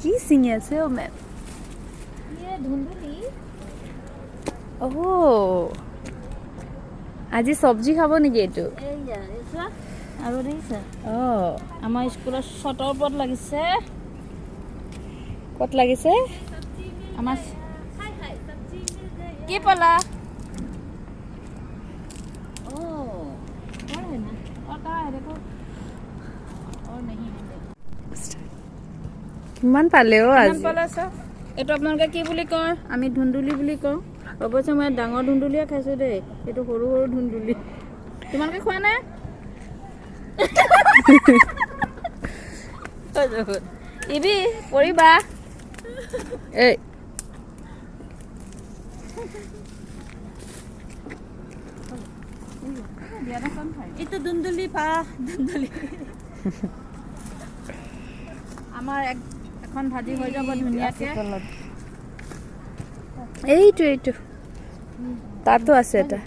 কি ছিঙি আছে অ' মেম? আজি চব্জি খাব নেকি এইটো? আৰু দেখিছা অ' আমাৰ স্কুলৰ ছটৰ ওপৰত লাগিছে। ক'ত লাগিছে? আমাৰ কি পলা কিমান পালে অ' কিমান আজি? পালে চা? এইটো আপোনালোকে কি বুলি কয়? আমি ধুন্দুলি বুলি কওঁ। অৱশ্যে মই ডাঙৰ ধুন্দুলিয়ে খাইছোঁ দেই। এইটো সৰু সৰু ধুন্দুলি। তোমালোকে খোৱা নাই? ইবি পৰিবা। এই এইটো ধুন্দুলি পা ধুন্দুলি। আমাৰ এখন ভাজি হৈ যাব ধুনীয়াকৈ। এইটো তাতো আছে এটা।